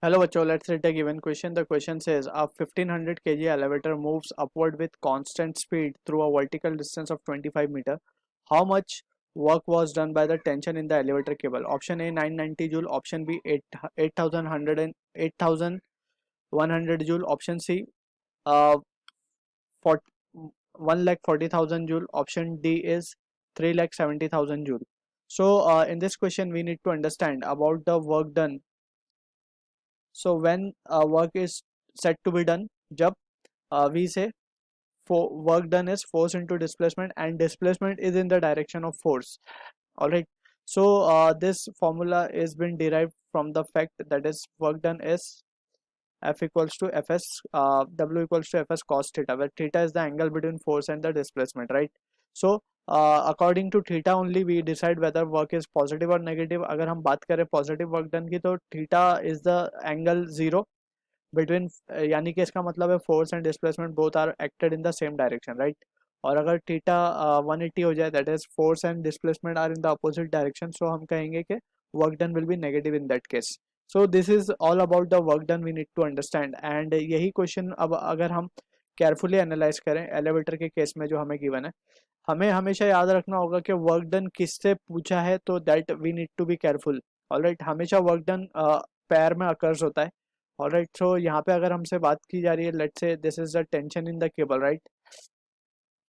Hello बच्चों, let's read a given question. The question says a 1500 kg elevator moves upward with constant speed through a vertical distance of 25 meter. How much work was done by the tension in the elevator cable? Option A 990 joule, option B 8100 joule, option C uh 1,40,000 joule, option D is 3,70,000 joule. So in this question we need to understand about the work done. So when work is said to be done, जब we say for work done is force into displacement, and displacement is in the direction of force. All right. So this formula is been derived from the fact that is work done is F equals to Fs, W equals to Fs cos theta, where theta is the angle between force and the displacement, right? So according to theta only we decide whether work is positive or negative. अगर हम बात करें positive work done की तो theta is the angle zero between, यानी कि इसका मतलब है force and displacement both are acted in the same direction, right? और अगर थीटा 180 हो जाए, that is force and displacement are in the opposite direction, so हम कहेंगे कि work done will be negative in that case. So this is all about the work done we need to understand. And यही question अब अगर हम carefully analyse करें elevator के case में जो हमें गिवन है, हमें हमेशा याद रखना होगा कि वर्क डन किससे पूछा है, तो that we need to be careful. Alright, हमेशा वर्क डन पैर में अकर्स होता है. ऑलराइट, सो यहाँ पे अगर हमसे बात की जा रही है, let's say this is the tension in the cable, right?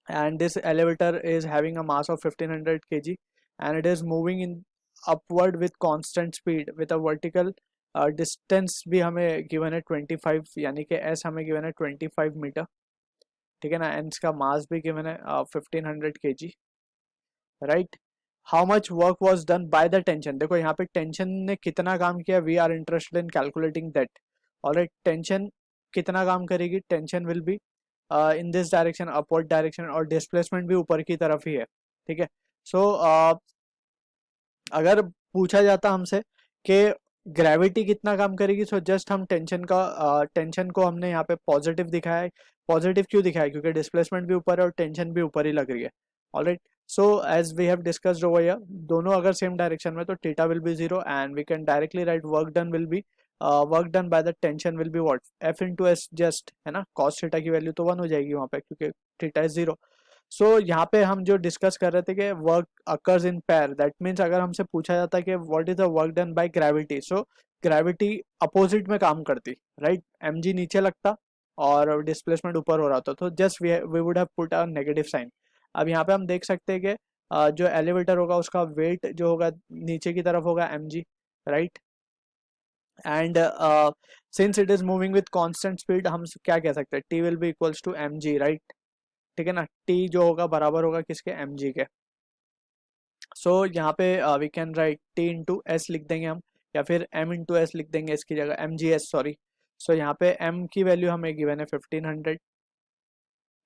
And this elevator is having a mass of 1500 kg, and it is moving in upward with constant speed with a vertical distance भी हमें given है 25, यानी कि s हमें given है 25 metre, ठीक है ना? एंड इसका मास भी given है 1500 kg, right? How much work was done by the tension. देखो यहाँ पे टेंशन ने कितना काम किया, we are interested in calculating that. Alright, tension कितना काम करेगी? Tension will be in this direction, upward direction, और डिस्प्लेसमेंट भी ऊपर की तरफ ही है, ठीक है? सो अगर पूछा जाता हमसे कि ग्रेविटी कितना काम करेगी, सो जस्ट हम टेंशन को हमने यहाँ पे पॉजिटिव दिखाया है. पॉजिटिव क्यों दिखाया? क्योंकि डिस्प्लेसमेंट भी ऊपर है और टेंशन भी ऊपर ही लग रही है. Alright, so as we have discussed over here, दोनों अगर सेम डायरेक्शन में तो theta will be zero, and we can directly write work done will be work done by the tension will be what, F into S, just, है ना? Cos theta की value तो 1 हो जाएगी वहां पे क्योंकि थीटा इज जीरो. सो यहाँ पे हम जो डिस्कस कर रहे थे कि वर्क अकर्स इन पैर, दैट मीन्स अगर हमसे पूछा जाता है कि what is the work done by gravity, so gravity opposite में काम करती, राइट? mg नीचे लगता और डिस्प्लेसमेंट ऊपर हो रहा होता, तो just we would have put a negative sign. अब यहाँ पे हम देख सकते हैं कि जो एलिवेटर होगा उसका वेट जो होगा नीचे की तरफ होगा mg, right? And since it is moving with constant speed, हम क्या कह सकते हैं? t will be equals to mg, right? ठीक है ना? t जो होगा बराबर होगा किसके? mg के. सो यहाँ पे we can write t into s लिख देंगे हम, या फिर m इंटू एस लिख देंगे इसकी जगह, mgs सॉरी. सो यहाँ पे m की वैल्यू हमें गिवन है 1500,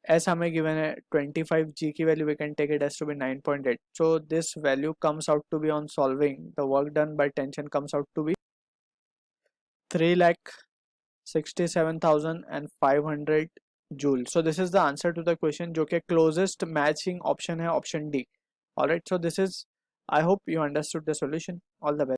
s हमें गिवन है 25, g की value we can take it as to be 9.8. So this value comes out to be on solving the work done by tension comes out to be 3,67,500 joule. So this is the answer to the question, जो कि closest matching option है, option D. Alright, so this is, I hope you understood the solution. All the best.